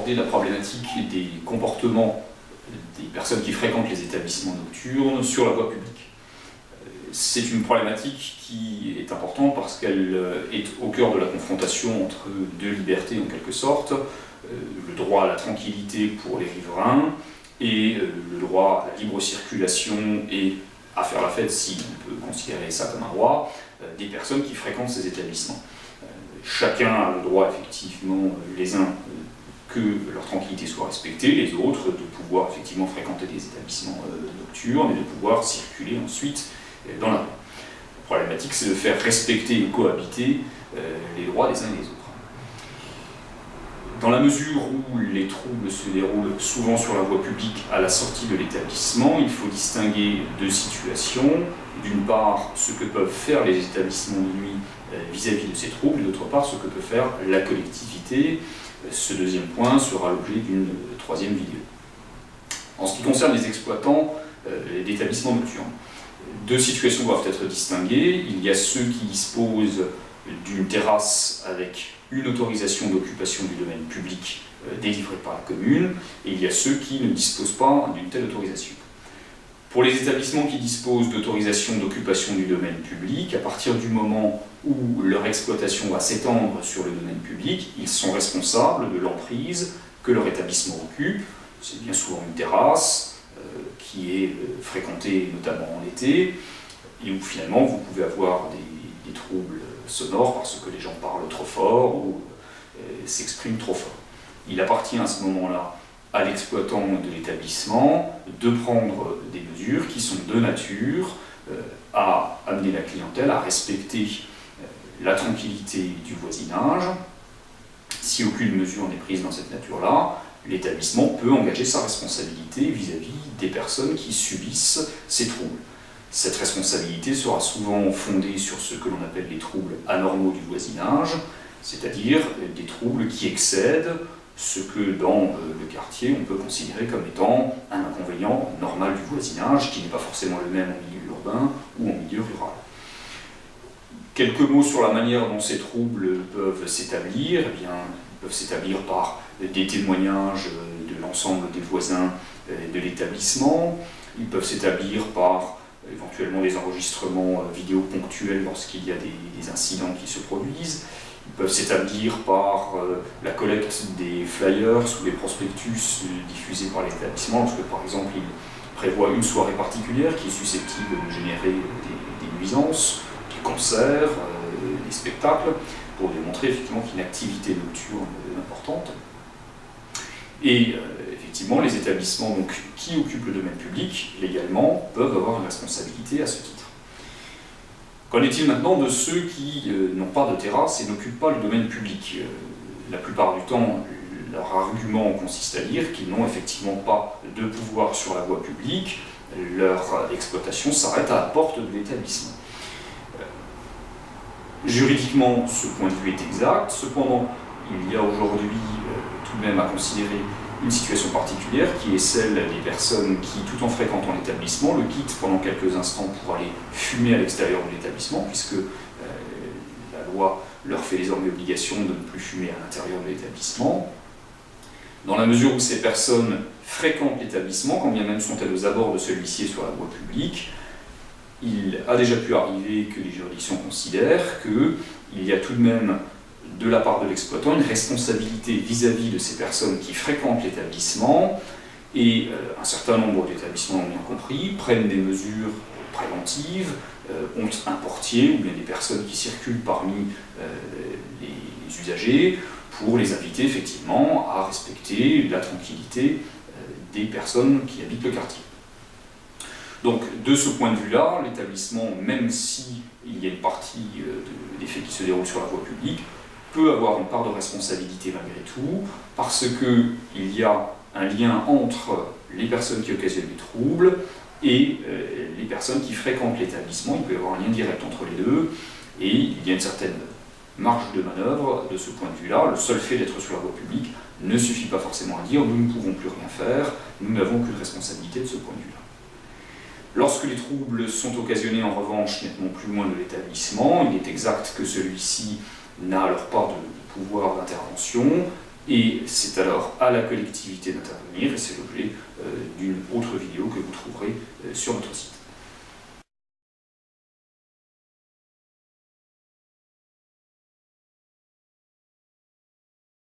aborder la problématique des comportements des personnes qui fréquentent les établissements nocturnes sur la voie publique. C'est une problématique qui est importante parce qu'elle est au cœur de la confrontation entre deux libertés en quelque sorte, le droit à la tranquillité pour les riverains et le droit à la libre circulation et à faire la fête, si on peut considérer ça comme un droit, des personnes qui fréquentent ces établissements. Chacun a le droit effectivement, les uns que leur tranquillité soit respectée, les autres de pouvoir effectivement fréquenter des établissements nocturnes et de pouvoir circuler ensuite dans la rue. La problématique, c'est de faire respecter et cohabiter les droits des uns et des autres. Dans la mesure où les troubles se déroulent souvent sur la voie publique à la sortie de l'établissement, il faut distinguer deux situations. D'une part, ce que peuvent faire les établissements de nuit vis-à-vis de ces troubles, et d'autre part, ce que peut faire la collectivité. Ce deuxième point sera l'objet d'une troisième vidéo. En ce qui concerne les exploitants d'établissements nocturnes, deux situations doivent être distinguées. Il y a ceux qui disposent d'une terrasse avec une autorisation d'occupation du domaine public délivrée par la commune, et il y a ceux qui ne disposent pas d'une telle autorisation. Pour les établissements qui disposent d'autorisation d'occupation du domaine public, à partir du moment où leur exploitation va s'étendre sur le domaine public, ils sont responsables de l'emprise que leur établissement occupe. C'est bien souvent une terrasse qui est fréquentée notamment en été, et où finalement vous pouvez avoir des troubles sonores parce que les gens parlent trop fort ou s'expriment trop fort. Il appartient à ce moment-là à l'exploitant de l'établissement de prendre des mesures qui sont de nature à amener la clientèle à respecter la tranquillité du voisinage. Si aucune mesure n'est prise dans cette nature-là, l'établissement peut engager sa responsabilité vis-à-vis des personnes qui subissent ces troubles. Cette responsabilité sera souvent fondée sur ce que l'on appelle les troubles anormaux du voisinage, c'est-à-dire des troubles qui excèdent ce que dans le quartier on peut considérer comme étant un inconvénient normal du voisinage, qui n'est pas forcément le même en milieu urbain ou en milieu rural. Quelques mots sur la manière dont ces troubles peuvent s'établir. Eh bien, ils peuvent s'établir par des témoignages de l'ensemble des voisins de l'établissement. Ils peuvent s'établir par éventuellement des enregistrements vidéo ponctuels lorsqu'il y a des incidents qui se produisent. Ils peuvent s'établir par la collecte des flyers ou des prospectus diffusés par l'établissement, lorsque par exemple il prévoit une soirée particulière qui est susceptible de générer des nuisances, des concerts, des spectacles, pour démontrer effectivement qu'il y a une activité nocturne importante. Et effectivement, les établissements donc, qui occupent le domaine public, légalement, peuvent avoir une responsabilité à ce titre. Qu'en est-il maintenant de ceux qui n'ont pas de terrasse et n'occupent pas le domaine public? La plupart du temps, leur argument consiste à dire qu'ils n'ont effectivement pas de pouvoir sur la voie publique, leur exploitation s'arrête à la porte de l'établissement. Juridiquement, ce point de vue est exact, cependant, il y a aujourd'hui tout de même à considérer une situation particulière qui est celle des personnes qui, tout en fréquentant l'établissement, le quittent pendant quelques instants pour aller fumer à l'extérieur de l'établissement, puisque la loi leur fait désormais obligation de ne plus fumer à l'intérieur de l'établissement. Dans la mesure où ces personnes fréquentent l'établissement, quand bien même sont-elles aux abords de celui-ci sur la voie publique, il a déjà pu arriver que les juridictions considèrent qu'il y a tout de même de la part de l'exploitant une responsabilité vis-à-vis de ces personnes qui fréquentent l'établissement, et un certain nombre d'établissements ont bien compris, prennent des mesures préventives, ont un portier ou bien des personnes qui circulent parmi les usagers pour les inviter effectivement à respecter la tranquillité des personnes qui habitent le quartier. Donc de ce point de vue-là, l'établissement, même s'il y a une partie des faits qui se déroulent sur la voie publique, peut avoir une part de responsabilité malgré tout, parce qu'il y a un lien entre les personnes qui occasionnent les troubles et les personnes qui fréquentent l'établissement. Il peut y avoir un lien direct entre les deux, et il y a une certaine marge de manœuvre de ce point de vue-là. Le seul fait d'être sur la voie publique ne suffit pas forcément à dire « nous ne pouvons plus rien faire, nous n'avons qu'une responsabilité de ce point de vue-là ». Lorsque les troubles sont occasionnés en revanche nettement plus loin de l'établissement, il est exact que celui-ci n'a alors pas de pouvoir d'intervention, Et c'est alors à la collectivité d'intervenir, et c'est l'objet d'une autre vidéo que vous trouverez sur notre site.